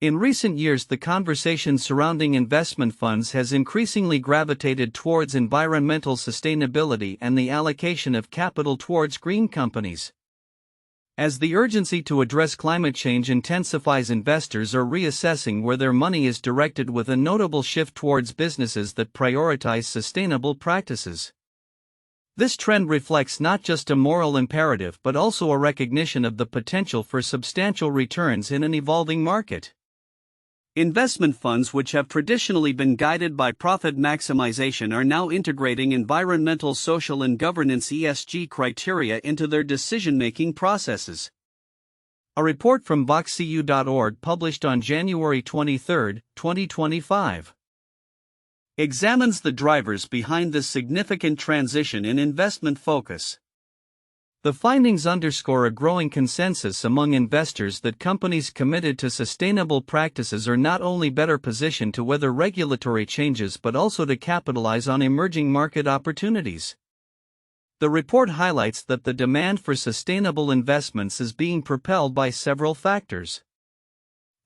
In recent years, the conversation surrounding investment funds has increasingly gravitated towards environmental sustainability and the allocation of capital towards green companies. As the urgency to address climate change intensifies, investors are reassessing where their money is directed, with a notable shift towards businesses that prioritize sustainable practices. This trend reflects not just a moral imperative but also a recognition of the potential for substantial returns in an evolving market. Investment funds, which have traditionally been guided by profit maximization, are now integrating environmental, social, and governance (ESG) criteria into their decision-making processes. A report from voxcu.org published on January 23, 2025, examines the drivers behind this significant transition in investment focus. The findings underscore a growing consensus among investors that companies committed to sustainable practices are not only better positioned to weather regulatory changes but also to capitalize on emerging market opportunities. The report highlights that the demand for sustainable investments is being propelled by several factors.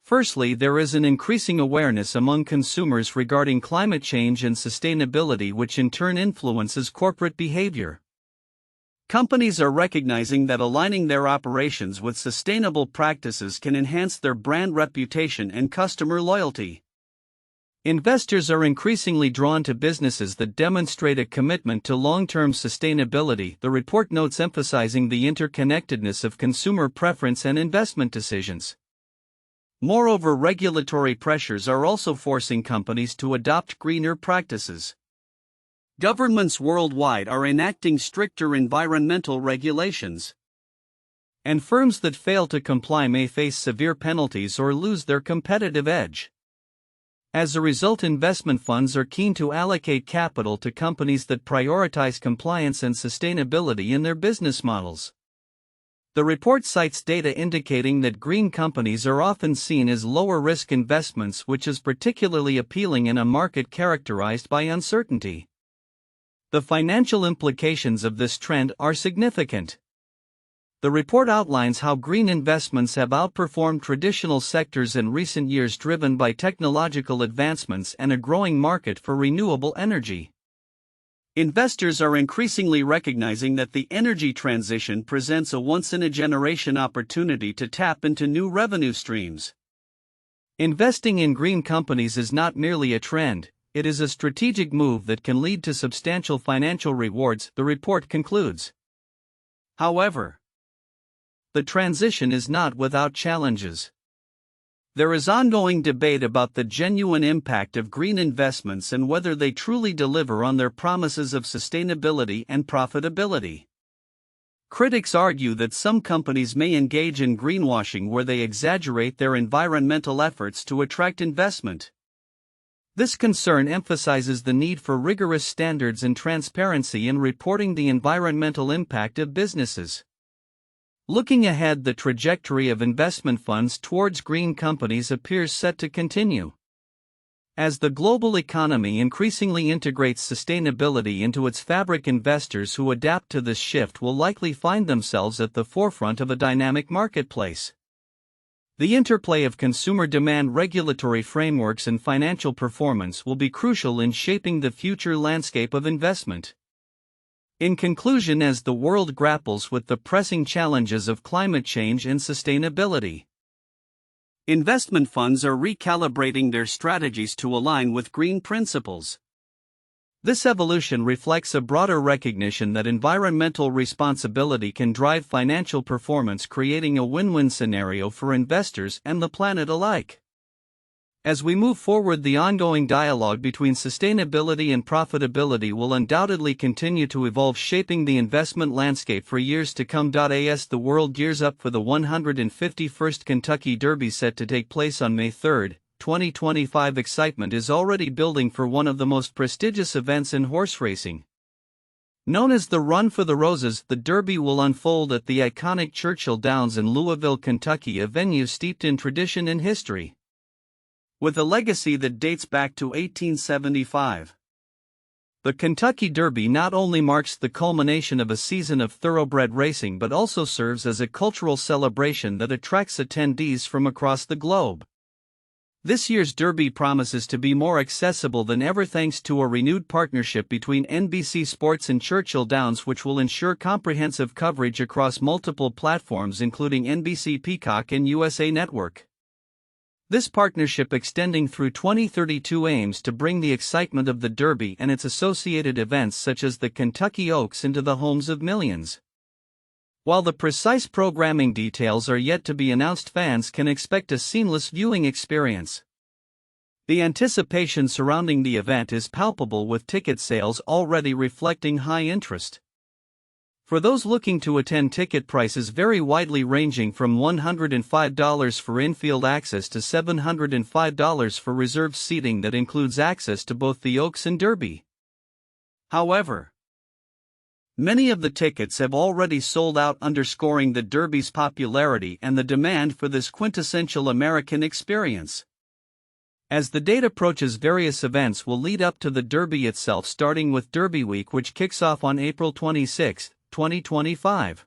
Firstly, there is an increasing awareness among consumers regarding climate change and sustainability, which in turn influences corporate behavior. Companies are recognizing that aligning their operations with sustainable practices can enhance their brand reputation and customer loyalty. Investors are increasingly drawn to businesses that demonstrate a commitment to long-term sustainability, the report notes, emphasizing the interconnectedness of consumer preference and investment decisions. Moreover, regulatory pressures are also forcing companies to adopt greener practices. Governments worldwide are enacting stricter environmental regulations, and firms that fail to comply may face severe penalties or lose their competitive edge. As a result, investment funds are keen to allocate capital to companies that prioritize compliance and sustainability in their business models. The report cites data indicating that green companies are often seen as lower-risk investments, which is particularly appealing in a market characterized by uncertainty. The financial implications of this trend are significant. The report outlines how green investments have outperformed traditional sectors in recent years, driven by technological advancements and a growing market for renewable energy. Investors are increasingly recognizing that the energy transition presents a once-in-a-generation opportunity to tap into new revenue streams. Investing in green companies is not merely a trend, it is a strategic move that can lead to substantial financial rewards, the report concludes. However, the transition is not without challenges. There is ongoing debate about the genuine impact of green investments and whether they truly deliver on their promises of sustainability and profitability. Critics argue that some companies may engage in greenwashing, where they exaggerate their environmental efforts to attract investment. This concern emphasizes the need for rigorous standards and transparency in reporting the environmental impact of businesses. Looking ahead, the trajectory of investment funds towards green companies appears set to continue. As the global economy increasingly integrates sustainability into its fabric, investors who adapt to this shift will likely find themselves at the forefront of a dynamic marketplace. The interplay of consumer demand, regulatory frameworks, and financial performance will be crucial in shaping the future landscape of investment. In conclusion, as the world grapples with the pressing challenges of climate change and sustainability, investment funds are recalibrating their strategies to align with green principles. This evolution reflects a broader recognition that environmental responsibility can drive financial performance, creating a win-win scenario for investors and the planet alike. As we move forward, the ongoing dialogue between sustainability and profitability will undoubtedly continue to evolve, shaping the investment landscape for years to come. As the world gears up for the 151st Kentucky Derby set to take place on May 3, 2025, excitement is already building for one of the most prestigious events in horse racing. Known as the Run for the Roses, the Derby will unfold at the iconic Churchill Downs in Louisville, Kentucky, a venue steeped in tradition and history, with a legacy that dates back to 1875. The Kentucky Derby not only marks the culmination of a season of thoroughbred racing but also serves as a cultural celebration that attracts attendees from across the globe. This year's Derby promises to be more accessible than ever thanks to a renewed partnership between NBC Sports and Churchill Downs, which will ensure comprehensive coverage across multiple platforms including NBC Peacock and USA Network. This partnership extending through 2032 aims to bring the excitement of the Derby and its associated events such as the Kentucky Oaks into the homes of millions. While the precise programming details are yet to be announced, fans can expect a seamless viewing experience. The anticipation surrounding the event is palpable, with ticket sales already reflecting high interest. For those looking to attend, ticket prices vary widely, ranging from $105 for infield access to $705 for reserved seating that includes access to both the Oaks and Derby. However, many of the tickets have already sold out, underscoring the Derby's popularity and the demand for this quintessential American experience. As the date approaches, various events will lead up to the Derby itself, starting with Derby Week, which kicks off on April 26, 2025.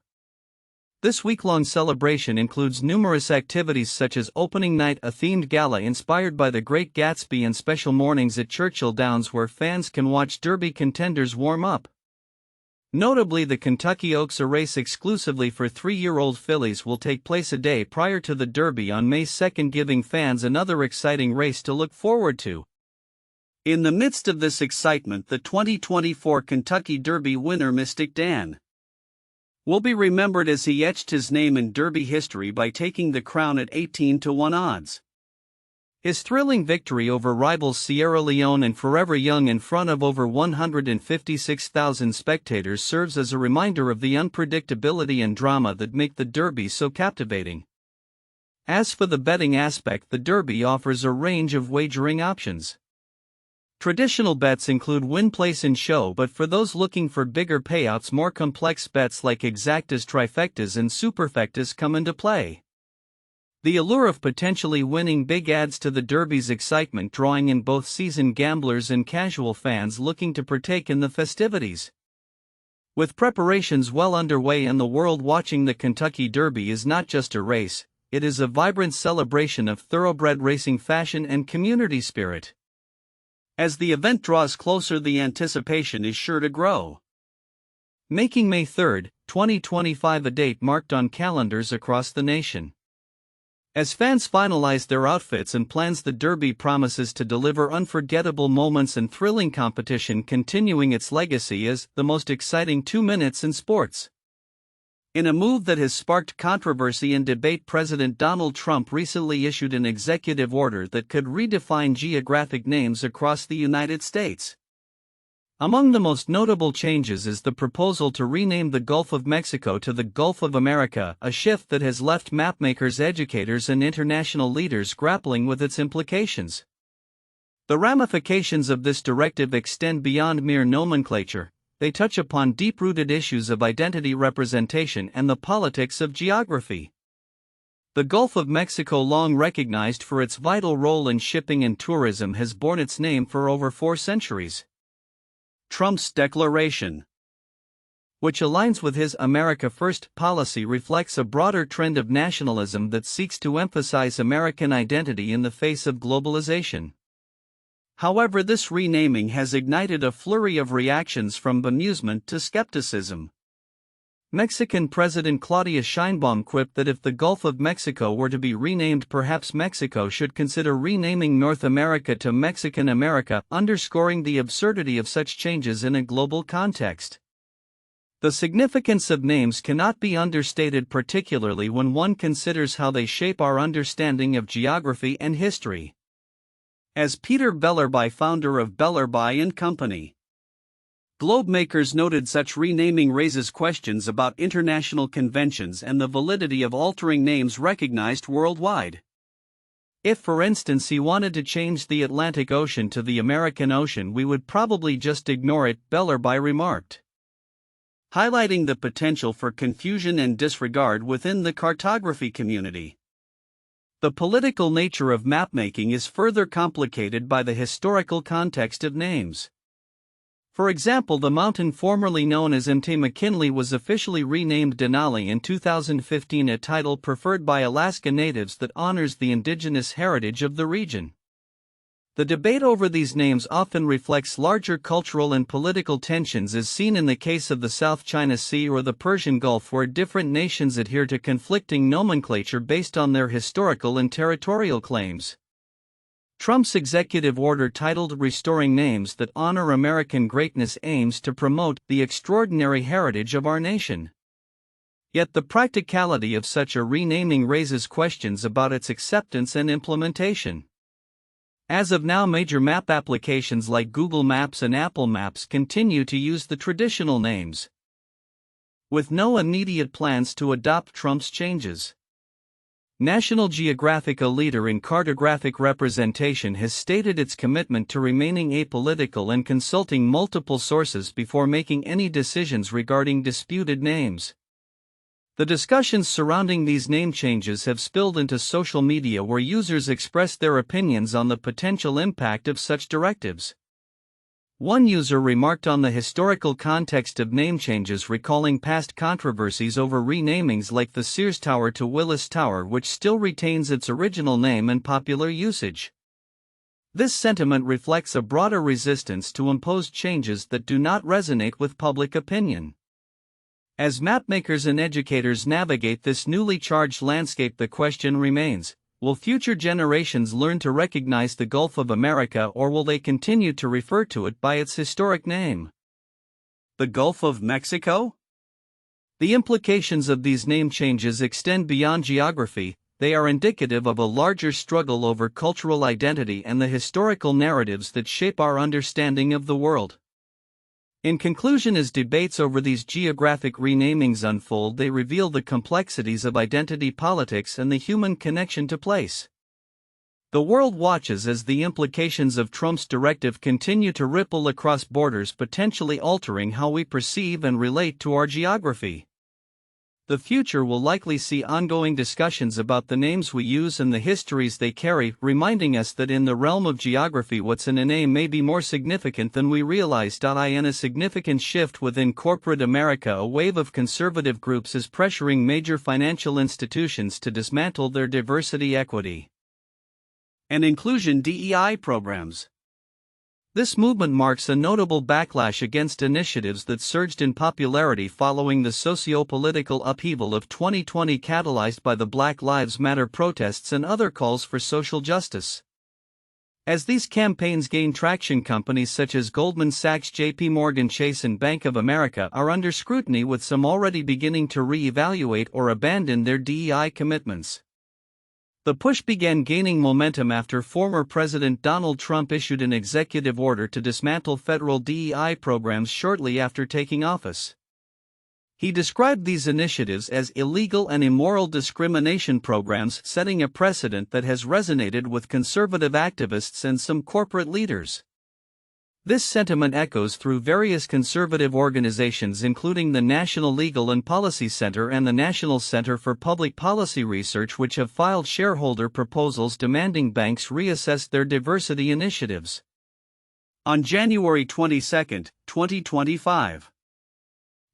This week-long celebration includes numerous activities such as opening night, a themed gala inspired by The Great Gatsby, and special mornings at Churchill Downs where fans can watch Derby contenders warm up. Notably, the Kentucky Oaks, a race exclusively for 3-year-old fillies, will take place a day prior to the Derby on May 2, giving fans another exciting race to look forward to. In the midst of this excitement, the 2024 Kentucky Derby winner, Mystic Dan, will be remembered as he etched his name in Derby history by taking the crown at 18-1 odds. His thrilling victory over rivals Sierra Leone and Forever Young in front of over 156,000 spectators serves as a reminder of the unpredictability and drama that make the Derby so captivating. As for the betting aspect, the Derby offers a range of wagering options. Traditional bets include win, place, and show, but for those looking for bigger payouts, more complex bets like exactas, trifectas, and superfectas come into play. The allure of potentially winning big adds to the Derby's excitement, drawing in both seasoned gamblers and casual fans looking to partake in the festivities. With preparations well underway and the world watching, the Kentucky Derby is not just a race, it is a vibrant celebration of thoroughbred racing, fashion, and community spirit. As the event draws closer, the anticipation is sure to grow, making May 3, 2025 a date marked on calendars across the nation. As fans finalize their outfits and plans, the Derby promises to deliver unforgettable moments and thrilling competition, continuing its legacy as the most exciting 2 minutes in sports. In a move that has sparked controversy and debate, President Donald Trump recently issued an executive order that could redefine geographic names across the United States. Among the most notable changes is the proposal to rename the Gulf of Mexico to the Gulf of America, a shift that has left mapmakers, educators, and international leaders grappling with its implications. The ramifications of this directive extend beyond mere nomenclature. They touch upon deep-rooted issues of identity, representation, and the politics of geography. The Gulf of Mexico, long recognized for its vital role in shipping and tourism, has borne its name for over 4 centuries. Trump's declaration, which aligns with his America First policy, reflects a broader trend of nationalism that seeks to emphasize American identity in the face of globalization. However, this renaming has ignited a flurry of reactions, from bemusement to skepticism. Mexican President Claudia Sheinbaum quipped that if the Gulf of Mexico were to be renamed, perhaps Mexico should consider renaming North America to Mexican America, underscoring the absurdity of such changes in a global context. The significance of names cannot be understated, particularly when one considers how they shape our understanding of geography and history. As Peter Bellerby, founder of Bellerby & Company, Globemakers, noted, such renaming raises questions about international conventions and the validity of altering names recognized worldwide. If, for instance, he wanted to change the Atlantic Ocean to the American Ocean, we would probably just ignore it, Bellerby remarked, highlighting the potential for confusion and disregard within the cartography community. The political nature of mapmaking is further complicated by the historical context of names. For example, the mountain formerly known as Mt. McKinley was officially renamed Denali in 2015, a title preferred by Alaska natives that honors the indigenous heritage of the region. The debate over these names often reflects larger cultural and political tensions, as seen in the case of the South China Sea or the Persian Gulf, where different nations adhere to conflicting nomenclature based on their historical and territorial claims. Trump's executive order titled Restoring Names That Honor American Greatness aims to promote the extraordinary heritage of our nation. Yet the practicality of such a renaming raises questions about its acceptance and implementation. As of now, major map applications like Google Maps and Apple Maps continue to use the traditional names, with no immediate plans to adopt Trump's changes. National Geographic, a leader in cartographic representation, has stated its commitment to remaining apolitical and consulting multiple sources before making any decisions regarding disputed names. The discussions surrounding these name changes have spilled into social media, where users express their opinions on the potential impact of such directives. One user remarked on the historical context of name changes, recalling past controversies over renamings like the Sears Tower to Willis Tower, which still retains its original name and popular usage. This sentiment reflects a broader resistance to impose changes that do not resonate with public opinion. As mapmakers and educators navigate this newly charged landscape, the question remains: will future generations learn to recognize the Gulf of America, or will they continue to refer to it by its historic name? The Gulf of Mexico? The implications of these name changes extend beyond geography. They are indicative of a larger struggle over cultural identity and the historical narratives that shape our understanding of the world. In conclusion, as debates over these geographic renamings unfold, they reveal the complexities of identity politics and the human connection to place. The world watches as the implications of Trump's directive continue to ripple across borders, potentially altering how we perceive and relate to our geography. The future will likely see ongoing discussions about the names we use and the histories they carry, reminding us that in the realm of geography, what's in a name may be more significant than we realize. In a significant shift within corporate America, a wave of conservative groups is pressuring major financial institutions to dismantle their diversity, equity, and inclusion (DEI) programs. This movement marks a notable backlash against initiatives that surged in popularity following the socio-political upheaval of 2020, catalyzed by the Black Lives Matter protests and other calls for social justice. As these campaigns gain traction, companies such as Goldman Sachs, JP Morgan Chase, and Bank of America are under scrutiny, with some already beginning to re-evaluate or abandon their DEI commitments. The push began gaining momentum after former President Donald Trump issued an executive order to dismantle federal DEI programs shortly after taking office. He described these initiatives as illegal and immoral discrimination programs, setting a precedent that has resonated with conservative activists and some corporate leaders. This sentiment echoes through various conservative organizations, including the National Legal and Policy Center and the National Center for Public Policy Research, which have filed shareholder proposals demanding banks reassess their diversity initiatives. On January 22, 2025,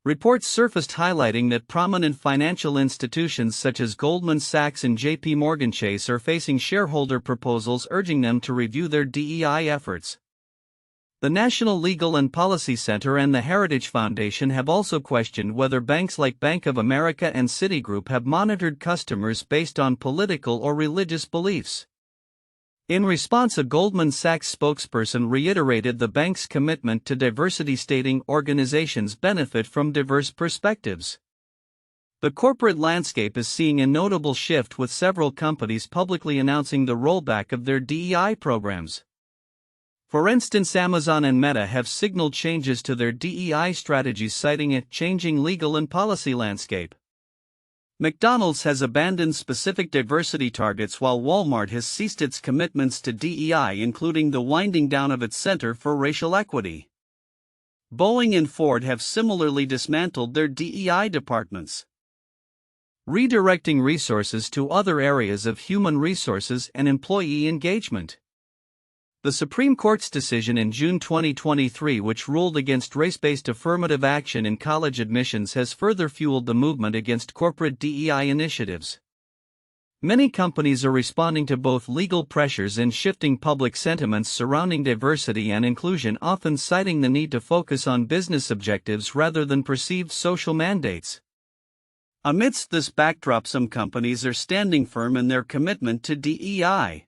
reports surfaced highlighting that prominent financial institutions such as Goldman Sachs and JP Morgan Chase are facing shareholder proposals urging them to review their DEI efforts. The National Legal and Policy Center and the Heritage Foundation have also questioned whether banks like Bank of America and Citigroup have monitored customers based on political or religious beliefs. In response, a Goldman Sachs spokesperson reiterated the bank's commitment to diversity, stating organizations benefit from diverse perspectives. The corporate landscape is seeing a notable shift, with several companies publicly announcing the rollback of their DEI programs. For instance, Amazon and Meta have signaled changes to their DEI strategies, citing a changing legal and policy landscape. McDonald's has abandoned specific diversity targets, while Walmart has ceased its commitments to DEI, including the winding down of its Center for Racial Equity. Boeing and Ford have similarly dismantled their DEI departments, redirecting resources to other areas of human resources and employee engagement. The Supreme Court's decision in June 2023, which ruled against race-based affirmative action in college admissions, has further fueled the movement against corporate DEI initiatives. Many companies are responding to both legal pressures and shifting public sentiments surrounding diversity and inclusion, often citing the need to focus on business objectives rather than perceived social mandates. Amidst this backdrop, some companies are standing firm in their commitment to DEI.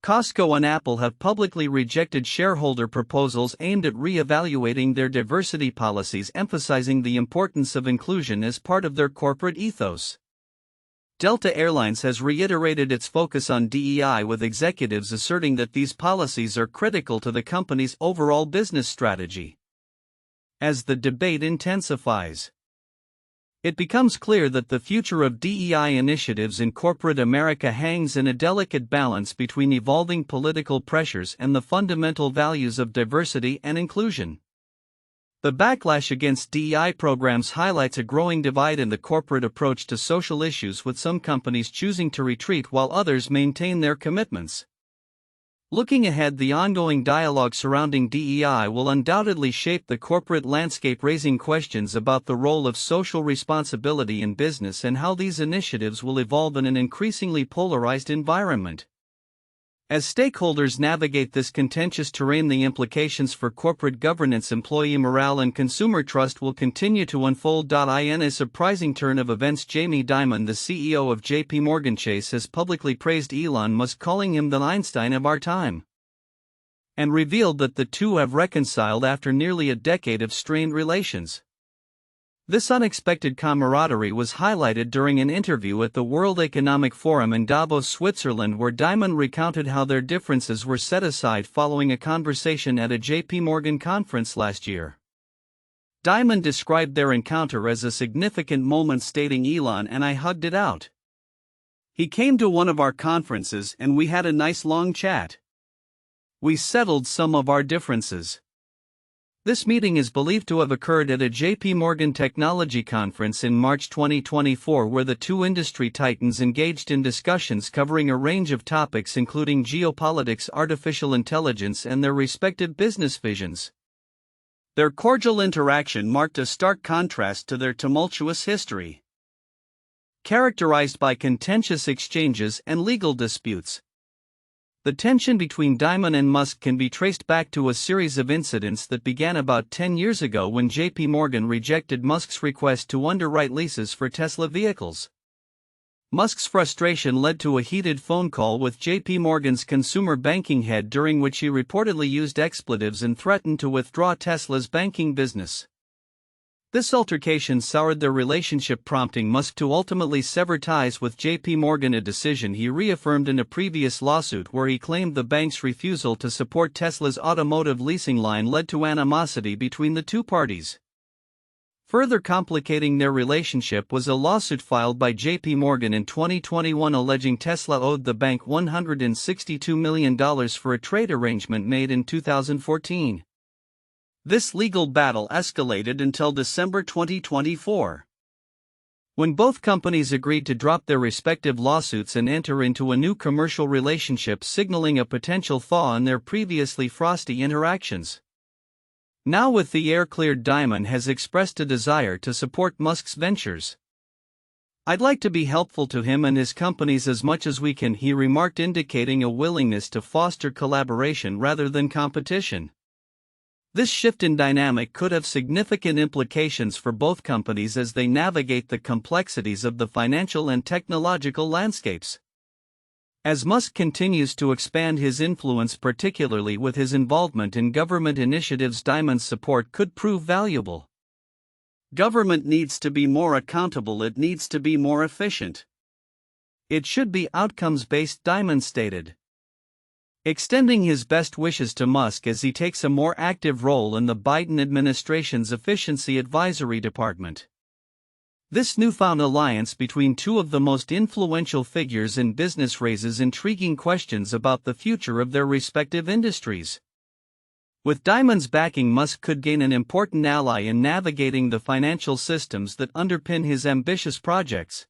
Costco and Apple have publicly rejected shareholder proposals aimed at re-evaluating their diversity policies, emphasizing the importance of inclusion as part of their corporate ethos. Delta Airlines has reiterated its focus on DEI, with executives asserting that these policies are critical to the company's overall business strategy. As the debate intensifies, it becomes clear that the future of DEI initiatives in corporate America hangs in a delicate balance between evolving political pressures and the fundamental values of diversity and inclusion. The backlash against DEI programs highlights a growing divide in the corporate approach to social issues, with some companies choosing to retreat while others maintain their commitments. Looking ahead, the ongoing dialogue surrounding DEI will undoubtedly shape the corporate landscape, raising questions about the role of social responsibility in business and how these initiatives will evolve in an increasingly polarized environment. As stakeholders navigate this contentious terrain, the implications for corporate governance, employee morale, and consumer trust will continue to unfold. In a surprising turn of events, Jamie Dimon, the CEO of J.P. Morgan Chase, has publicly praised Elon Musk, calling him the Einstein of our time, and revealed that the two have reconciled after nearly a decade of strained relations. This unexpected camaraderie was highlighted during an interview at the World Economic Forum in Davos, Switzerland, where Dimon recounted how their differences were set aside following a conversation at a JP Morgan conference last year. Dimon described their encounter as a significant moment, stating, "Elon and I hugged it out. He came to one of our conferences and we had a nice long chat. We settled some of our differences." This meeting is believed to have occurred at a JP Morgan technology conference in March 2024, where the two industry titans engaged in discussions covering a range of topics including geopolitics, artificial intelligence, and their respective business visions. Their cordial interaction marked a stark contrast to their tumultuous history, characterized by contentious exchanges and legal disputes. The tension between Dimon and Musk can be traced back to a series of incidents that began about 10 years ago when JP Morgan rejected Musk's request to underwrite leases for Tesla vehicles. Musk's frustration led to a heated phone call with JP Morgan's consumer banking head, during which he reportedly used expletives and threatened to withdraw Tesla's banking business. This altercation soured their relationship, prompting Musk to ultimately sever ties with JP Morgan, a decision he reaffirmed in a previous lawsuit where he claimed the bank's refusal to support Tesla's automotive leasing line led to animosity between the two parties. Further complicating their relationship was a lawsuit filed by JP Morgan in 2021 alleging Tesla owed the bank $162 million for a trade arrangement made in 2014. This legal battle escalated until December 2024, when both companies agreed to drop their respective lawsuits and enter into a new commercial relationship, signaling a potential thaw in their previously frosty interactions. Now, with the air cleared, Dimon has expressed a desire to support Musk's ventures. "I'd like to be helpful to him and his companies as much as we can," he remarked, indicating a willingness to foster collaboration rather than competition. This shift in dynamic could have significant implications for both companies as they navigate the complexities of the financial and technological landscapes. As Musk continues to expand his influence, particularly with his involvement in government initiatives, Dimon's support could prove valuable. "Government needs to be more accountable, it needs to be more efficient. It should be outcomes-based," Dimon stated, extending his best wishes to Musk as he takes a more active role in the Biden administration's Efficiency Advisory Department. This newfound alliance between two of the most influential figures in business raises intriguing questions about the future of their respective industries. With Dimon's backing, Musk could gain an important ally in navigating the financial systems that underpin his ambitious projects.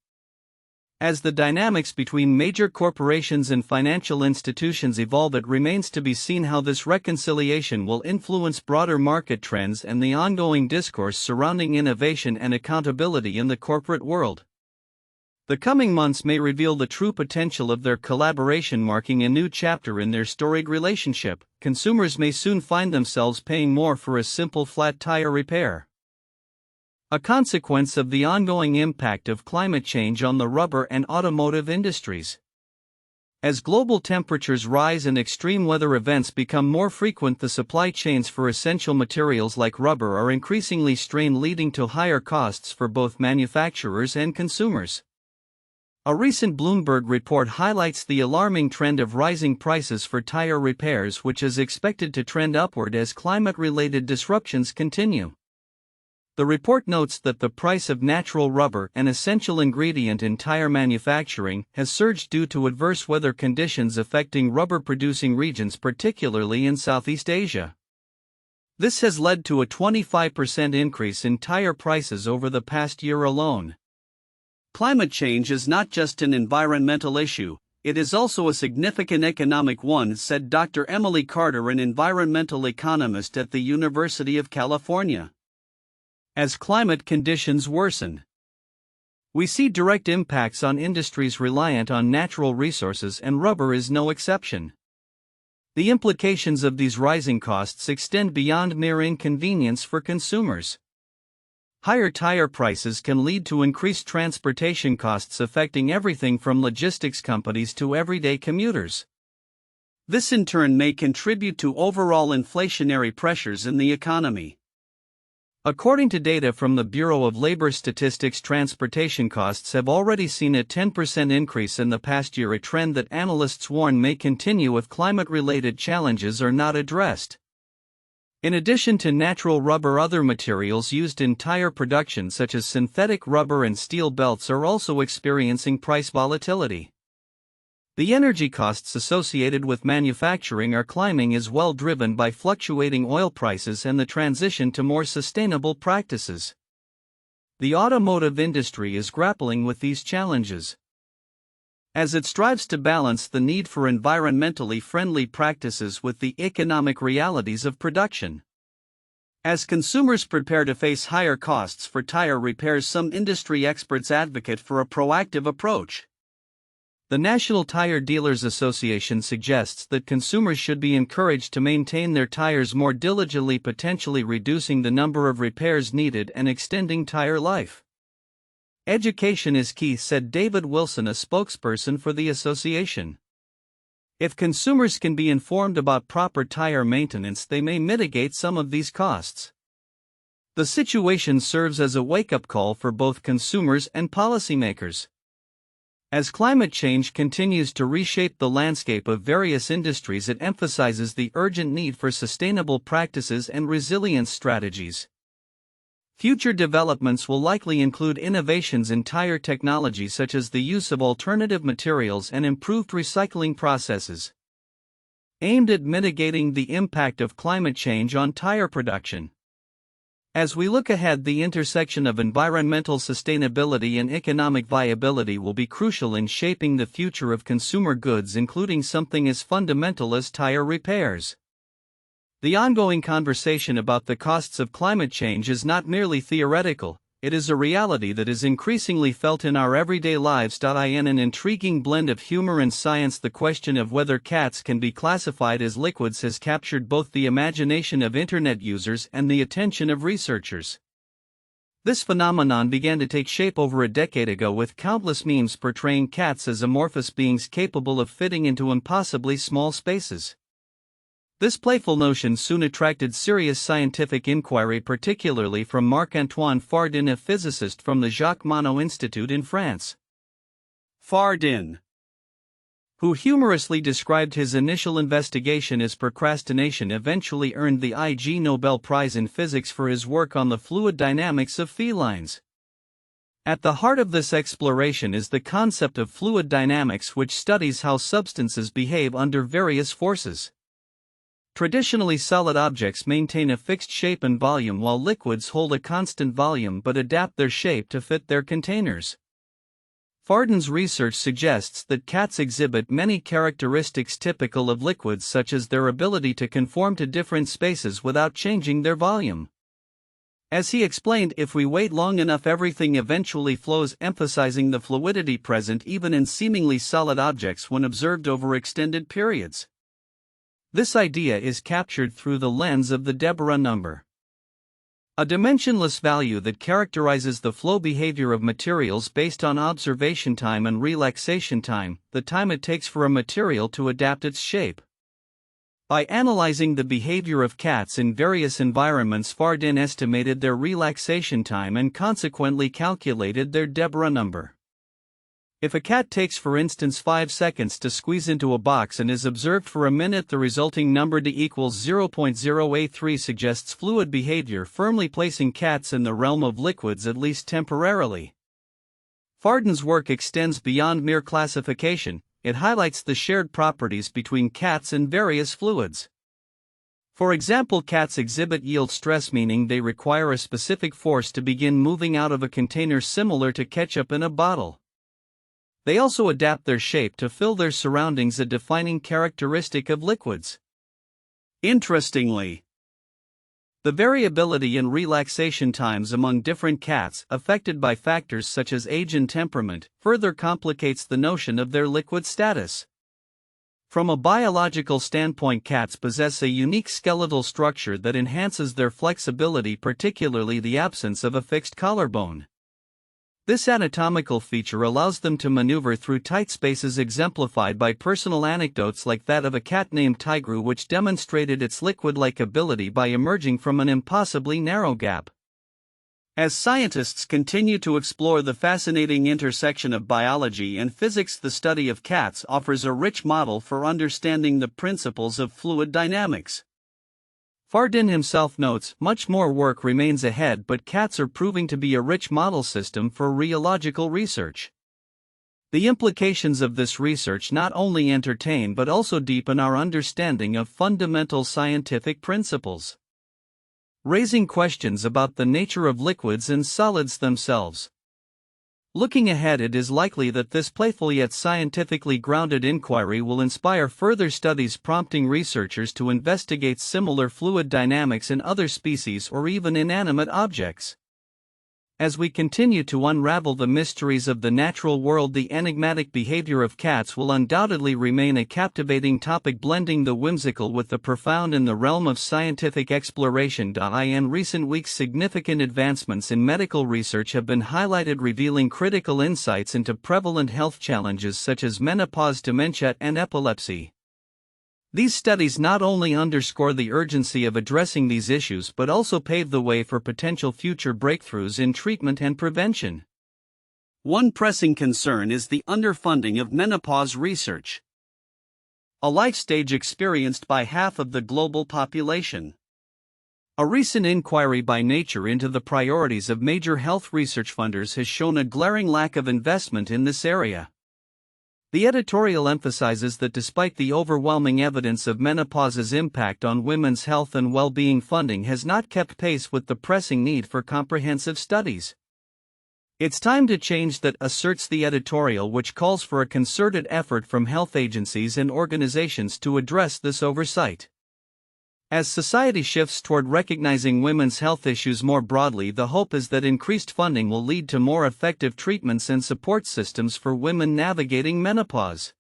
As the dynamics between major corporations and financial institutions evolve, it remains to be seen how this reconciliation will influence broader market trends and the ongoing discourse surrounding innovation and accountability in the corporate world. The coming months may reveal the true potential of their collaboration, marking a new chapter in their storied relationship. Consumers may soon find themselves paying more for a simple flat tire repair. A consequence of the ongoing impact of climate change on the rubber and automotive industries. As global temperatures rise and extreme weather events become more frequent, the supply chains for essential materials like rubber are increasingly strained, leading to higher costs for both manufacturers and consumers. A recent Bloomberg report highlights the alarming trend of rising prices for tire repairs, which is expected to trend upward as climate-related disruptions continue. The report notes that the price of natural rubber, an essential ingredient in tire manufacturing, has surged due to adverse weather conditions affecting rubber-producing regions, particularly in Southeast Asia. This has led to a 25% increase in tire prices over the past year alone. Climate change is not just an environmental issue, it is also a significant economic one, said Dr. Emily Carter, an environmental economist at the University of California. As climate conditions worsen, we see direct impacts on industries reliant on natural resources, and rubber is no exception. The implications of these rising costs extend beyond mere inconvenience for consumers. Higher tire prices can lead to increased transportation costs, affecting everything from logistics companies to everyday commuters. This in turn may contribute to overall inflationary pressures in the economy. According to data from the Bureau of Labor Statistics, transportation costs have already seen a 10% increase in the past year, a trend that analysts warn may continue if climate-related challenges are not addressed. In addition to natural rubber, other materials used in tire production such as synthetic rubber and steel belts are also experiencing price volatility. The energy costs associated with manufacturing are climbing as well, driven by fluctuating oil prices and the transition to more sustainable practices. The automotive industry is grappling with these challenges as it strives to balance the need for environmentally friendly practices with the economic realities of production. As consumers prepare to face higher costs for tire repairs, some industry experts advocate for a proactive approach. The National Tire Dealers Association suggests that consumers should be encouraged to maintain their tires more diligently, potentially reducing the number of repairs needed and extending tire life. Education is key, said David Wilson, a spokesperson for the association. If consumers can be informed about proper tire maintenance, they may mitigate some of these costs. The situation serves as a wake-up call for both consumers and policymakers. As climate change continues to reshape the landscape of various industries, it emphasizes the urgent need for sustainable practices and resilience strategies. Future developments will likely include innovations in tire technology, such as the use of alternative materials and improved recycling processes, aimed at mitigating the impact of climate change on tire production. As we look ahead, the intersection of environmental sustainability and economic viability will be crucial in shaping the future of consumer goods, including something as fundamental as tire repairs. The ongoing conversation about the costs of climate change is not merely theoretical, it is a reality that is increasingly felt in our everyday lives. In an intriguing blend of humor and science, the question of whether cats can be classified as liquids has captured both the imagination of internet users and the attention of researchers. This phenomenon began to take shape over a decade ago, with countless memes portraying cats as amorphous beings capable of fitting into impossibly small spaces. This playful notion soon attracted serious scientific inquiry, particularly from Marc-Antoine Fardin, a physicist from the Jacques Monod Institute in France. Fardin, who humorously described his initial investigation as procrastination, eventually earned the Ig Nobel Prize in Physics for his work on the fluid dynamics of felines. At the heart of this exploration is the concept of fluid dynamics, which studies how substances behave under various forces. Traditionally, solid objects maintain a fixed shape and volume, while liquids hold a constant volume but adapt their shape to fit their containers. Fardin's research suggests that cats exhibit many characteristics typical of liquids, such as their ability to conform to different spaces without changing their volume. As he explained, if we wait long enough, everything eventually flows, emphasizing the fluidity present even in seemingly solid objects when observed over extended periods. This idea is captured through the lens of the Deborah number, a dimensionless value that characterizes the flow behavior of materials based on observation time and relaxation time, the time it takes for a material to adapt its shape. By analyzing the behavior of cats in various environments, Fardin estimated their relaxation time and consequently calculated their Deborah number. If a cat takes, for instance, 5 seconds to squeeze into a box and is observed for a minute, the resulting number D equals 0.083 suggests fluid behavior, firmly placing cats in the realm of liquids, at least temporarily. Fardin's work extends beyond mere classification. It highlights the shared properties between cats and various fluids. For example, cats exhibit yield stress, meaning they require a specific force to begin moving out of a container, similar to ketchup in a bottle. They also adapt their shape to fill their surroundings, a defining characteristic of liquids. Interestingly, the variability in relaxation times among different cats, affected by factors such as age and temperament, further complicates the notion of their liquid status. From a biological standpoint, cats possess a unique skeletal structure that enhances their flexibility, particularly the absence of a fixed collarbone. This anatomical feature allows them to maneuver through tight spaces, exemplified by personal anecdotes like that of a cat named Tigru, which demonstrated its liquid-like ability by emerging from an impossibly narrow gap. As scientists continue to explore the fascinating intersection of biology and physics, the study of cats offers a rich model for understanding the principles of fluid dynamics. Fardin himself notes, much more work remains ahead, but cats are proving to be a rich model system for rheological research. The implications of this research not only entertain but also deepen our understanding of fundamental scientific principles, raising questions about the nature of liquids and solids themselves. Looking ahead, it is likely that this playful yet scientifically grounded inquiry will inspire further studies, prompting researchers to investigate similar fluid dynamics in other species or even inanimate objects. As we continue to unravel the mysteries of the natural world, the enigmatic behavior of cats will undoubtedly remain a captivating topic, blending the whimsical with the profound in the realm of scientific exploration. In recent weeks, significant advancements in medical research have been highlighted, revealing critical insights into prevalent health challenges such as menopause, dementia, and epilepsy. These studies not only underscore the urgency of addressing these issues but also pave the way for potential future breakthroughs in treatment and prevention. One pressing concern is the underfunding of menopause research, a life stage experienced by half of the global population. A recent inquiry by Nature into the priorities of major health research funders has shown a glaring lack of investment in this area. The editorial emphasizes that despite the overwhelming evidence of menopause's impact on women's health and well-being, funding has not kept pace with the pressing need for comprehensive studies. It's time to change that, asserts the editorial, which calls for a concerted effort from health agencies and organizations to address this oversight. As society shifts toward recognizing women's health issues more broadly, the hope is that increased funding will lead to more effective treatments and support systems for women navigating menopause.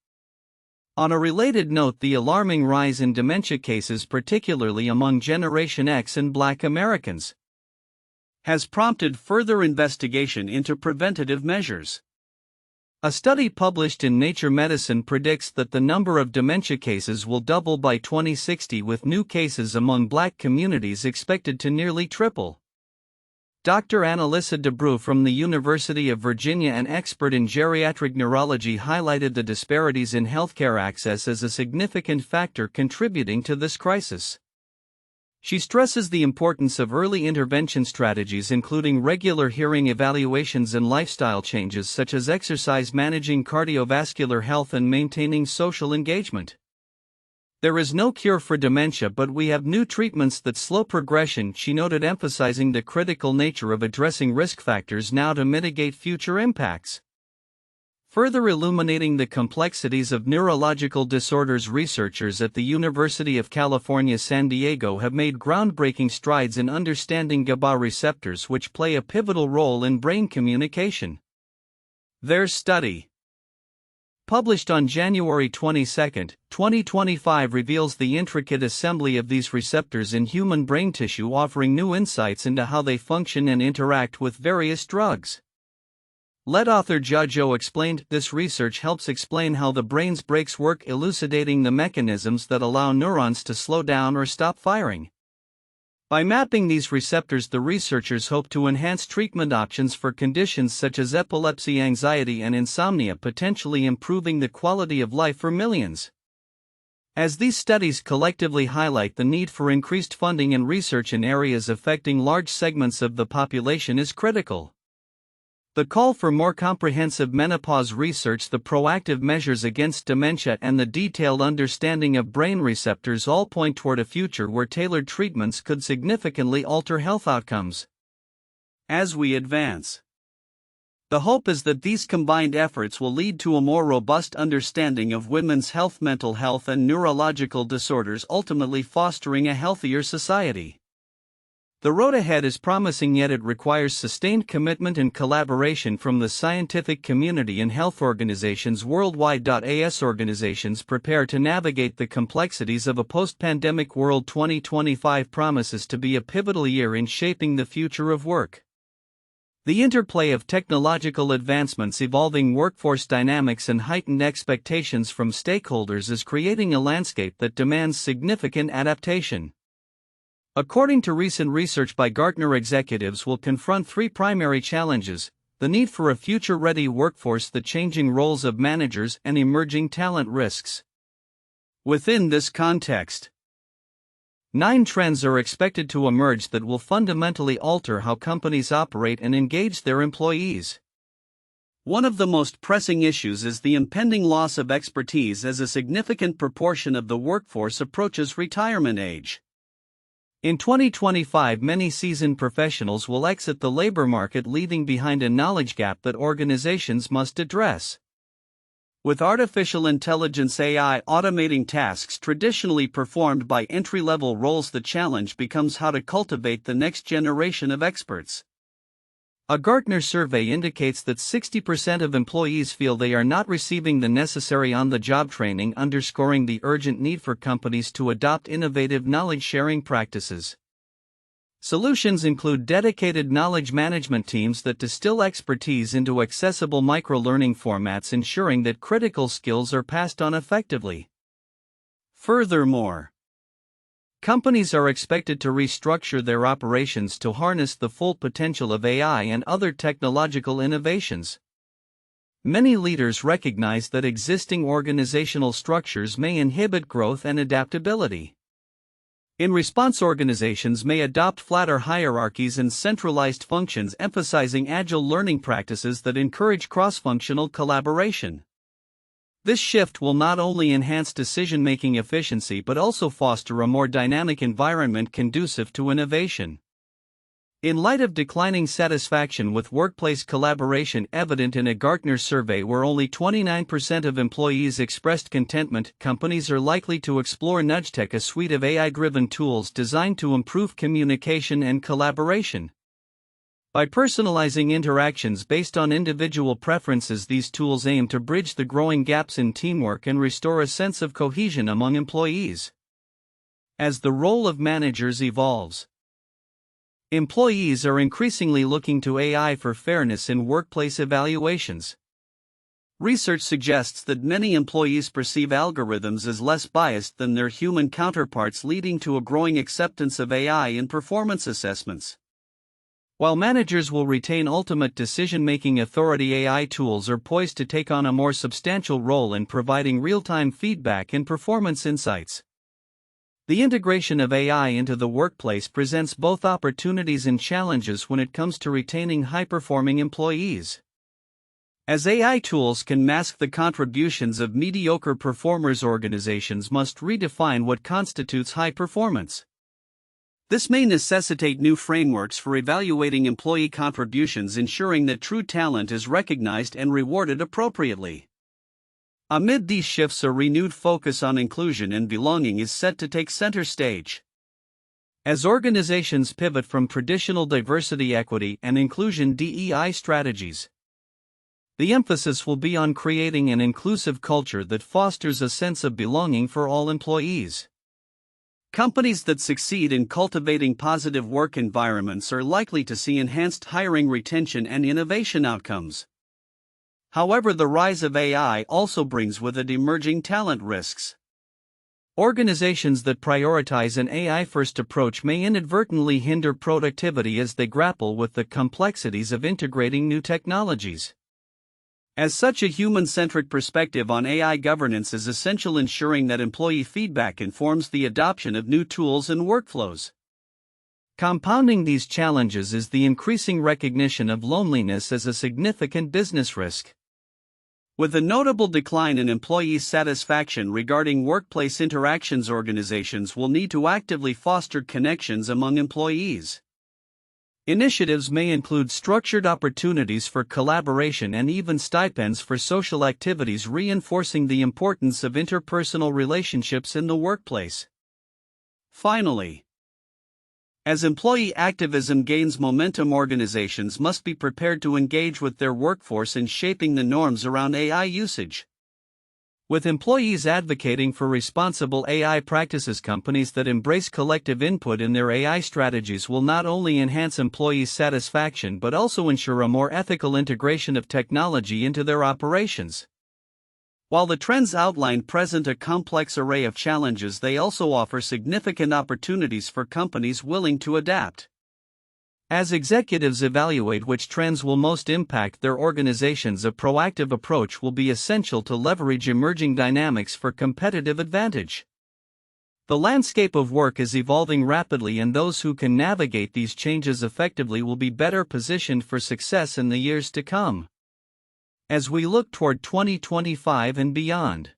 On a related note, the alarming rise in dementia cases, particularly among Generation X and Black Americans, has prompted further investigation into preventative measures. A study published in Nature Medicine predicts that the number of dementia cases will double by 2060, with new cases among Black communities expected to nearly triple. Dr. Annalisa DeBrew from the University of Virginia, an expert in geriatric neurology, highlighted the disparities in healthcare access as a significant factor contributing to this crisis. She stresses the importance of early intervention strategies, including regular hearing evaluations and lifestyle changes such as exercise, managing cardiovascular health, and maintaining social engagement. There is no cure for dementia, but we have new treatments that slow progression, she noted, emphasizing the critical nature of addressing risk factors now to mitigate future impacts. Further illuminating the complexities of neurological disorders, researchers at the University of California, San Diego have made groundbreaking strides in understanding GABA receptors, which play a pivotal role in brain communication. Their study, published on January 22, 2025, reveals the intricate assembly of these receptors in human brain tissue, offering new insights into how they function and interact with various drugs. Lead author Jojo explained, this research helps explain how the brain's brakes work, elucidating the mechanisms that allow neurons to slow down or stop firing. By mapping these receptors, the researchers hope to enhance treatment options for conditions such as epilepsy, anxiety, and insomnia, potentially improving the quality of life for millions. As these studies collectively highlight, the need for increased funding and research in areas affecting large segments of the population is critical. The call for more comprehensive menopause research, the proactive measures against dementia, and the detailed understanding of brain receptors all point toward a future where tailored treatments could significantly alter health outcomes. As we advance, the hope is that these combined efforts will lead to a more robust understanding of women's health, mental health, and neurological disorders, ultimately fostering a healthier society. The road ahead is promising, yet it requires sustained commitment and collaboration from the scientific community and health organizations worldwide. As organizations prepare to navigate the complexities of a post-pandemic world, 2025 promises to be a pivotal year in shaping the future of work. The interplay of technological advancements, evolving workforce dynamics, and heightened expectations from stakeholders is creating a landscape that demands significant adaptation. According to recent research by Gartner, executives will confront three primary challenges: the need for a future-ready workforce, the changing roles of managers, and emerging talent risks. Within this context, 9 trends are expected to emerge that will fundamentally alter how companies operate and engage their employees. One of the most pressing issues is the impending loss of expertise as a significant proportion of the workforce approaches retirement age. In 2025, many seasoned professionals will exit the labor market, leaving behind a knowledge gap that organizations must address. With artificial intelligence (AI) automating tasks traditionally performed by entry-level roles, the challenge becomes how to cultivate the next generation of experts. A Gartner survey indicates that 60% of employees feel they are not receiving the necessary on-the-job training, underscoring the urgent need for companies to adopt innovative knowledge-sharing practices. Solutions include dedicated knowledge management teams that distill expertise into accessible micro-learning formats, ensuring that critical skills are passed on effectively. Furthermore, companies are expected to restructure their operations to harness the full potential of AI and other technological innovations. Many leaders recognize that existing organizational structures may inhibit growth and adaptability. In response, organizations may adopt flatter hierarchies and centralized functions, emphasizing agile learning practices that encourage cross-functional collaboration. This shift will not only enhance decision-making efficiency but also foster a more dynamic environment conducive to innovation. In light of declining satisfaction with workplace collaboration evident in a Gartner survey where only 29% of employees expressed contentment, companies are likely to explore NudgeTech, a suite of AI-driven tools designed to improve communication and collaboration. By personalizing interactions based on individual preferences, these tools aim to bridge the growing gaps in teamwork and restore a sense of cohesion among employees. As the role of managers evolves, employees are increasingly looking to AI for fairness in workplace evaluations. Research suggests that many employees perceive algorithms as less biased than their human counterparts, leading to a growing acceptance of AI in performance assessments. While managers will retain ultimate decision-making authority, AI tools are poised to take on a more substantial role in providing real-time feedback and performance insights. The integration of AI into the workplace presents both opportunities and challenges when it comes to retaining high-performing employees. As AI tools can mask the contributions of mediocre performers, organizations must redefine what constitutes high performance. This may necessitate new frameworks for evaluating employee contributions, ensuring that true talent is recognized and rewarded appropriately. Amid these shifts, a renewed focus on inclusion and belonging is set to take center stage. As organizations pivot from traditional diversity, equity, and inclusion (DEI) strategies, the emphasis will be on creating an inclusive culture that fosters a sense of belonging for all employees. Companies that succeed in cultivating positive work environments are likely to see enhanced hiring, retention, and innovation outcomes. However, the rise of AI also brings with it emerging talent risks. Organizations that prioritize an AI-first approach may inadvertently hinder productivity as they grapple with the complexities of integrating new technologies. As such, a human-centric perspective on AI governance is essential, ensuring that employee feedback informs the adoption of new tools and workflows. Compounding these challenges is the increasing recognition of loneliness as a significant business risk. With a notable decline in employee satisfaction regarding workplace interactions, organizations will need to actively foster connections among employees. Initiatives may include structured opportunities for collaboration and even stipends for social activities, reinforcing the importance of interpersonal relationships in the workplace. Finally, as employee activism gains momentum, organizations must be prepared to engage with their workforce in shaping the norms around AI usage. With employees advocating for responsible AI practices, companies that embrace collective input in their AI strategies will not only enhance employee satisfaction but also ensure a more ethical integration of technology into their operations. While the trends outlined present a complex array of challenges, they also offer significant opportunities for companies willing to adapt. As executives evaluate which trends will most impact their organizations, a proactive approach will be essential to leverage emerging dynamics for competitive advantage. The landscape of work is evolving rapidly, and those who can navigate these changes effectively will be better positioned for success in the years to come. As we look toward 2025 and beyond,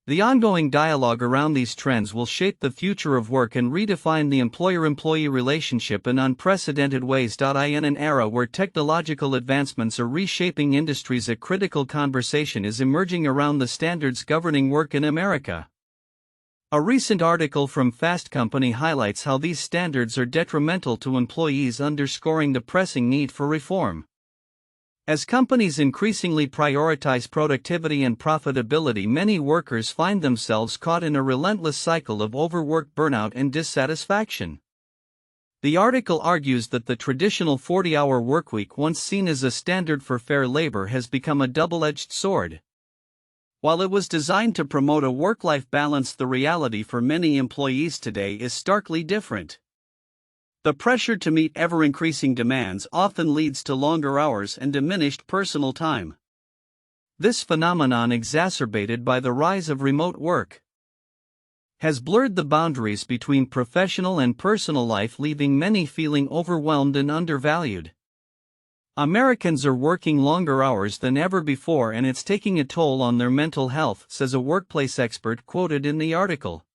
the ongoing dialogue around these trends will shape the future of work and redefine the employer-employee relationship in unprecedented ways. In an era where technological advancements are reshaping industries, a critical conversation is emerging around the standards governing work in America. A recent article from Fast Company highlights how these standards are detrimental to employees, underscoring the pressing need for reform. As companies increasingly prioritize productivity and profitability, many workers find themselves caught in a relentless cycle of overwork, burnout, and dissatisfaction. The article argues that the traditional 40-hour workweek, once seen as a standard for fair labor, has become a double-edged sword. While it was designed to promote a work-life balance, the reality for many employees today is starkly different. The pressure to meet ever-increasing demands often leads to longer hours and diminished personal time. This phenomenon, exacerbated by the rise of remote work, has blurred the boundaries between professional and personal life, leaving many feeling overwhelmed and undervalued. Americans are working longer hours than ever before, and it's taking a toll on their mental health, says a workplace expert quoted in the article.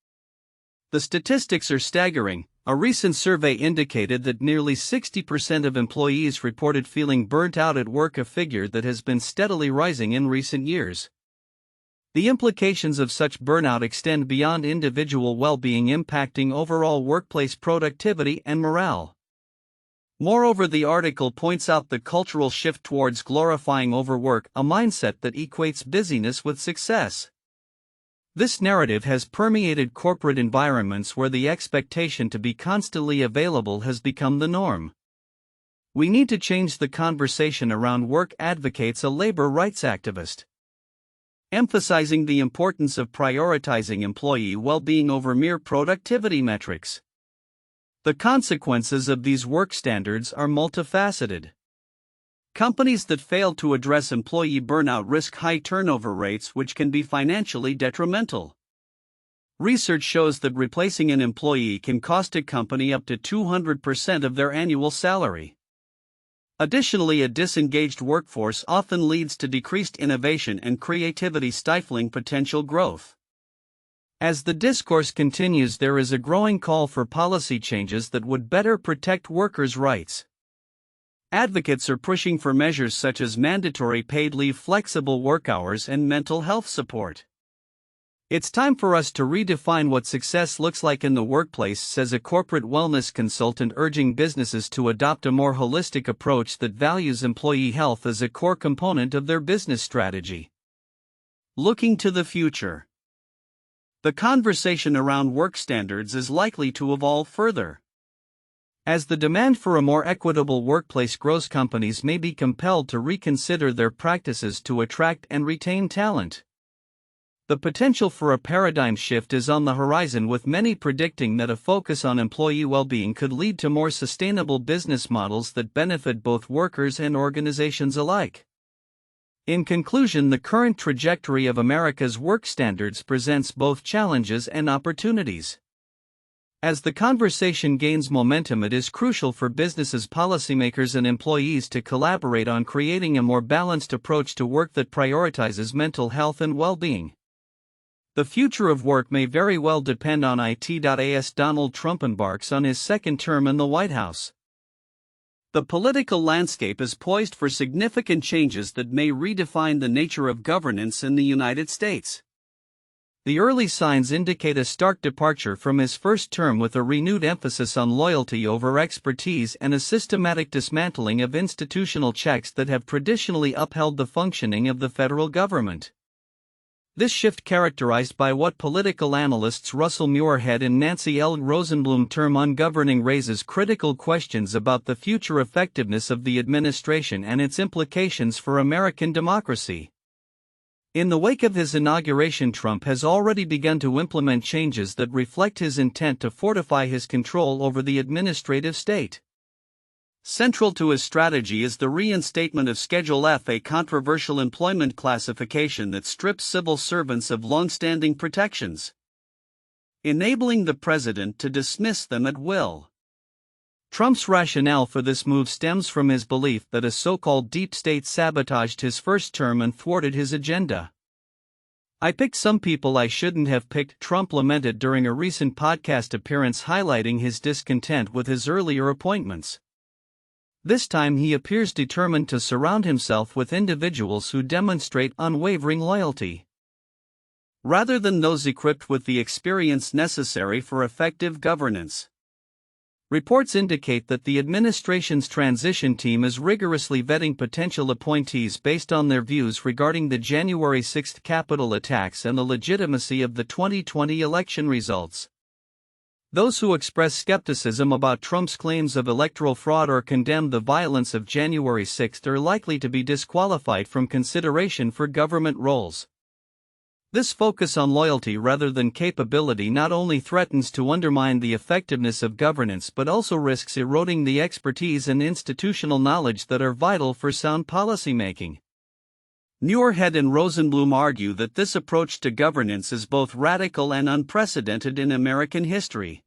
The statistics are staggering. A recent survey indicated that nearly 60% of employees reported feeling burnt out at work, a figure that has been steadily rising in recent years. The implications of such burnout extend beyond individual well-being, impacting overall workplace productivity and morale. Moreover, the article points out the cultural shift towards glorifying overwork, a mindset that equates busyness with success. This narrative has permeated corporate environments where the expectation to be constantly available has become the norm. We need to change the conversation around work, advocates a labor rights activist, emphasizing the importance of prioritizing employee well-being over mere productivity metrics. The consequences of these work standards are multifaceted. Companies that fail to address employee burnout risk high turnover rates, which can be financially detrimental. Research shows that replacing an employee can cost a company up to 200% of their annual salary. Additionally, a disengaged workforce often leads to decreased innovation and creativity, stifling potential growth. As the discourse continues, there is a growing call for policy changes that would better protect workers' rights. Advocates are pushing for measures such as mandatory paid leave, flexible work hours, and mental health support. It's time for us to redefine what success looks like in the workplace, says a corporate wellness consultant, urging businesses to adopt a more holistic approach that values employee health as a core component of their business strategy. Looking to the future, the conversation around work standards is likely to evolve further. As the demand for a more equitable workplace grows, companies may be compelled to reconsider their practices to attract and retain talent. The potential for a paradigm shift is on the horizon, with many predicting that a focus on employee well-being could lead to more sustainable business models that benefit both workers and organizations alike. In conclusion, the current trajectory of America's work standards presents both challenges and opportunities. As the conversation gains momentum, it is crucial for businesses, policymakers, and employees to collaborate on creating a more balanced approach to work that prioritizes mental health and well-being. The future of work may very well depend on it. As Donald Trump embarks on his second term in the White House, the political landscape is poised for significant changes that may redefine the nature of governance in the United States. The early signs indicate a stark departure from his first term, with a renewed emphasis on loyalty over expertise and a systematic dismantling of institutional checks that have traditionally upheld the functioning of the federal government. This shift, characterized by what political analysts Russell Muirhead and Nancy L. Rosenblum term ungoverning, raises critical questions about the future effectiveness of the administration and its implications for American democracy. In the wake of his inauguration, Trump has already begun to implement changes that reflect his intent to fortify his control over the administrative state. Central to his strategy is the reinstatement of Schedule F, a controversial employment classification that strips civil servants of long-standing protections, enabling the president to dismiss them at will. Trump's rationale for this move stems from his belief that a so-called deep state sabotaged his first term and thwarted his agenda. "I picked some people I shouldn't have picked," Trump lamented during a recent podcast appearance, highlighting his discontent with his earlier appointments. This time he appears determined to surround himself with individuals who demonstrate unwavering loyalty, rather than those equipped with the experience necessary for effective governance. Reports indicate that the administration's transition team is rigorously vetting potential appointees based on their views regarding the January 6 Capitol attacks and the legitimacy of the 2020 election results. Those who express skepticism about Trump's claims of electoral fraud or condemn the violence of January 6 are likely to be disqualified from consideration for government roles. This focus on loyalty rather than capability not only threatens to undermine the effectiveness of governance but also risks eroding the expertise and institutional knowledge that are vital for sound policymaking. Muirhead and Rosenblum argue that this approach to governance is both radical and unprecedented in American history.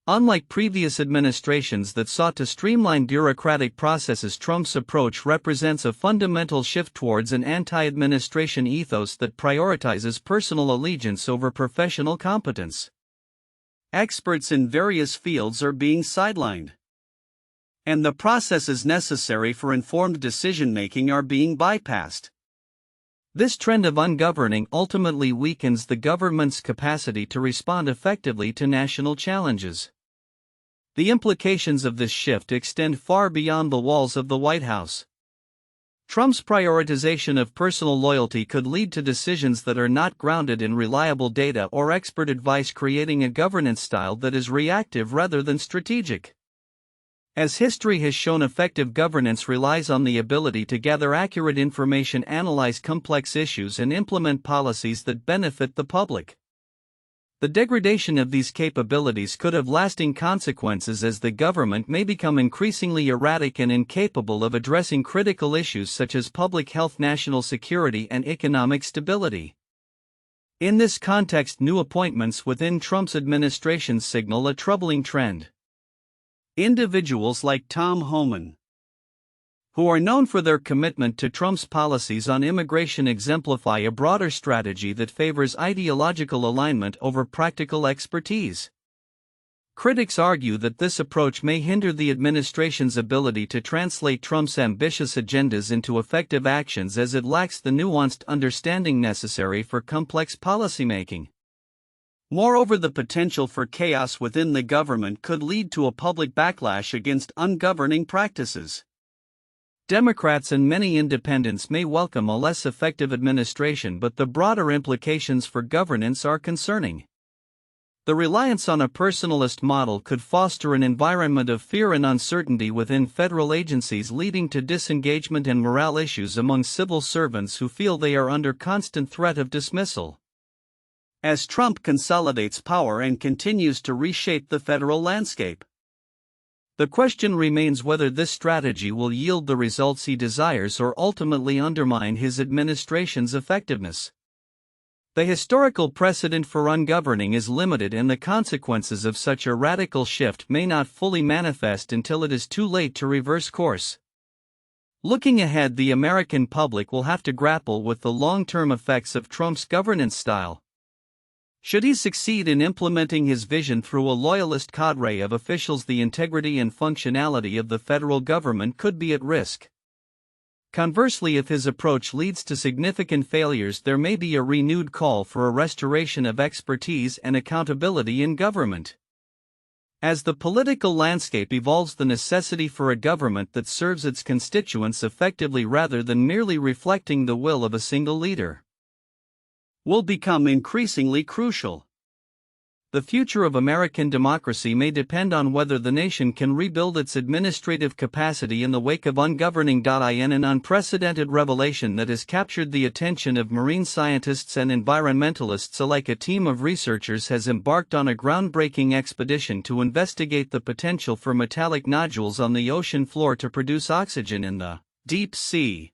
Unlike previous administrations that sought to streamline bureaucratic processes, Trump's approach represents a fundamental shift towards an anti-administration ethos that prioritizes personal allegiance over professional competence. Experts in various fields are being sidelined, and the processes necessary for informed decision-making are being bypassed. This trend of ungoverning ultimately weakens the government's capacity to respond effectively to national challenges. The implications of this shift extend far beyond the walls of the White House. Trump's prioritization of personal loyalty could lead to decisions that are not grounded in reliable data or expert advice, creating a governance style that is reactive rather than strategic. As history has shown, effective governance relies on the ability to gather accurate information, analyze complex issues, and implement policies that benefit the public. The degradation of these capabilities could have lasting consequences, as the government may become increasingly erratic and incapable of addressing critical issues such as public health, national security, and economic stability. In this context, new appointments within Trump's administration signal a troubling trend. Individuals like Tom Homan, who are known for their commitment to Trump's policies on immigration, exemplify a broader strategy that favors ideological alignment over practical expertise. Critics argue that this approach may hinder the administration's ability to translate Trump's ambitious agendas into effective actions, as it lacks the nuanced understanding necessary for complex policymaking. Moreover, the potential for chaos within the government could lead to a public backlash against ungoverning practices. Democrats and many independents may welcome a less effective administration, but the broader implications for governance are concerning. The reliance on a personalist model could foster an environment of fear and uncertainty within federal agencies, leading to disengagement and morale issues among civil servants who feel they are under constant threat of dismissal. As Trump consolidates power and continues to reshape the federal landscape, the question remains whether this strategy will yield the results he desires or ultimately undermine his administration's effectiveness. The historical precedent for ungoverning is limited, and the consequences of such a radical shift may not fully manifest until it is too late to reverse course. Looking ahead, the American public will have to grapple with the long-term effects of Trump's governance style. Should he succeed in implementing his vision through a loyalist cadre of officials, the integrity and functionality of the federal government could be at risk. Conversely, if his approach leads to significant failures, there may be a renewed call for a restoration of expertise and accountability in government. As the political landscape evolves, the necessity for a government that serves its constituents effectively rather than merely reflecting the will of a single leader will become increasingly crucial. The future of American democracy may depend on whether the nation can rebuild its administrative capacity in the wake of ungoverning. In an unprecedented revelation that has captured the attention of marine scientists and environmentalists alike, a team of researchers has embarked on a groundbreaking expedition to investigate the potential for metallic nodules on the ocean floor to produce oxygen in the deep sea.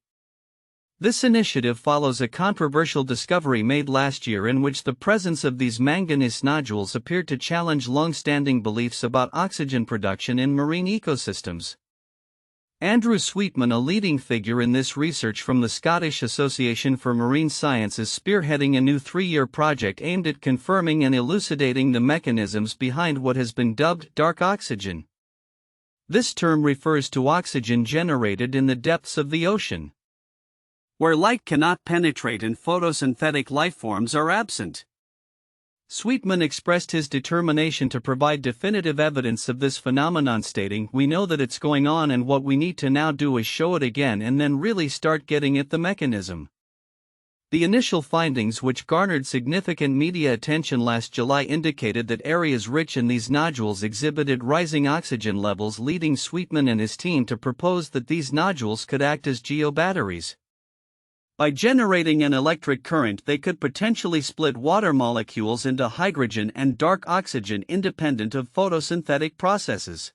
This initiative follows a controversial discovery made last year in which the presence of these manganese nodules appeared to challenge long-standing beliefs about oxygen production in marine ecosystems. Andrew Sweetman, a leading figure in this research from the Scottish Association for Marine Science, is spearheading a new 3-year project aimed at confirming and elucidating the mechanisms behind what has been dubbed dark oxygen. This term refers to oxygen generated in the depths of the ocean, where light cannot penetrate and photosynthetic lifeforms are absent. Sweetman expressed his determination to provide definitive evidence of this phenomenon, stating, "We know that it's going on, and what we need to now do is show it again and then really start getting at the mechanism." The initial findings, which garnered significant media attention last July, indicated that areas rich in these nodules exhibited rising oxygen levels, leading Sweetman and his team to propose that these nodules could act as geobatteries. By generating an electric current, they could potentially split water molecules into hydrogen and dark oxygen independent of photosynthetic processes.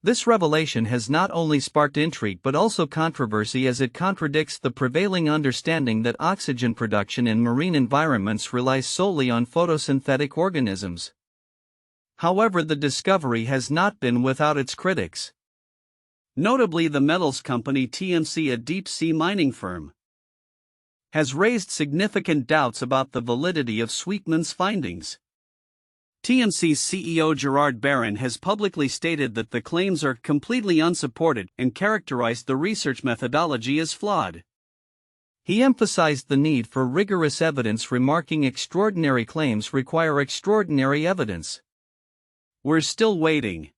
This revelation has not only sparked intrigue but also controversy, as it contradicts the prevailing understanding that oxygen production in marine environments relies solely on photosynthetic organisms. However, the discovery has not been without its critics. Notably, the metals company TMC, a deep-sea mining firm, has raised significant doubts about the validity of Sweetman's findings. TMC's CEO Gerard Barron has publicly stated that the claims are completely unsupported and characterized the research methodology as flawed. He emphasized the need for rigorous evidence, remarking, "Extraordinary claims require extraordinary evidence. We're still waiting."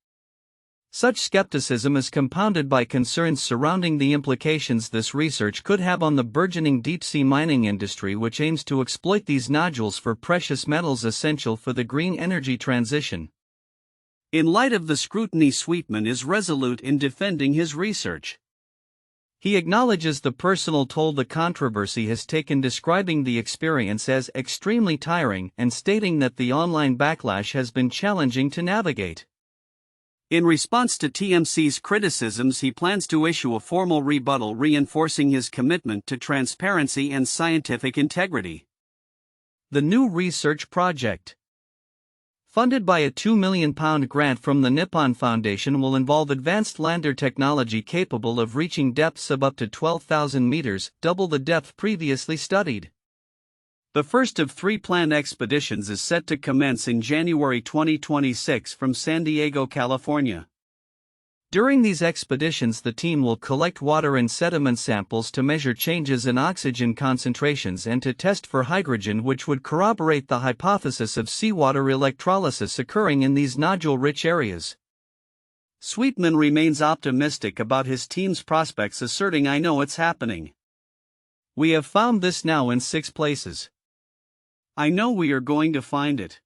Such skepticism is compounded by concerns surrounding the implications this research could have on the burgeoning deep-sea mining industry, which aims to exploit these nodules for precious metals essential for the green energy transition. In light of the scrutiny, Sweetman is resolute in defending his research. He acknowledges the personal toll the controversy has taken, describing the experience as extremely tiring and stating that the online backlash has been challenging to navigate. In response to TMC's criticisms, he plans to issue a formal rebuttal reinforcing his commitment to transparency and scientific integrity. The new research project. funded by a £2 million grant from the Nippon Foundation, will involve advanced lander technology capable of reaching depths of up to 12,000 meters, double the depth previously studied. The first of 3 planned expeditions is set to commence in January 2026 from San Diego, California. During these expeditions, the team will collect water and sediment samples to measure changes in oxygen concentrations and to test for hydrogen, which would corroborate the hypothesis of seawater electrolysis occurring in these nodule-rich areas. Sweetman remains optimistic about his team's prospects, asserting, "I know it's happening. We have found this now in 6 places. I know we are going to find it."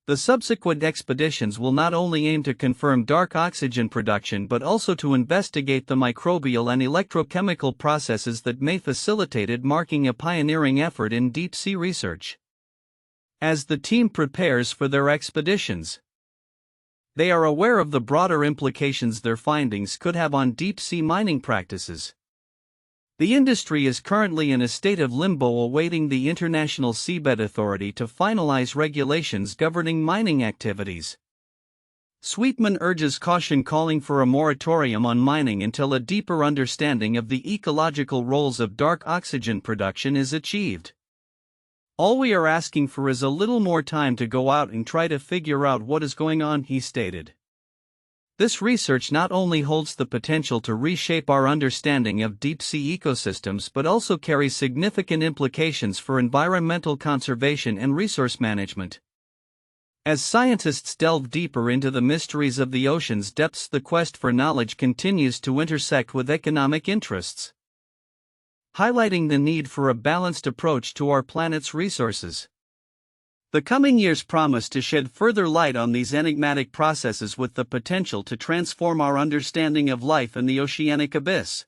The subsequent expeditions will not only aim to confirm dark oxygen production but also to investigate the microbial and electrochemical processes that may facilitate it, marking a pioneering effort in deep-sea research. As the team prepares for their expeditions, they are aware of the broader implications their findings could have on deep-sea mining practices. The industry is currently in a state of limbo, awaiting the International Seabed Authority to finalize regulations governing mining activities. Sweetman urges caution, calling for a moratorium on mining until a deeper understanding of the ecological roles of dark oxygen production is achieved. "All we are asking for is a little more time to go out and try to figure out what is going on," he stated. This research not only holds the potential to reshape our understanding of deep-sea ecosystems but also carries significant implications for environmental conservation and resource management. As scientists delve deeper into the mysteries of the ocean's depths, the quest for knowledge continues to intersect with economic interests, highlighting the need for a balanced approach to our planet's resources. The coming years promise to shed further light on these enigmatic processes, with the potential to transform our understanding of life in the oceanic abyss.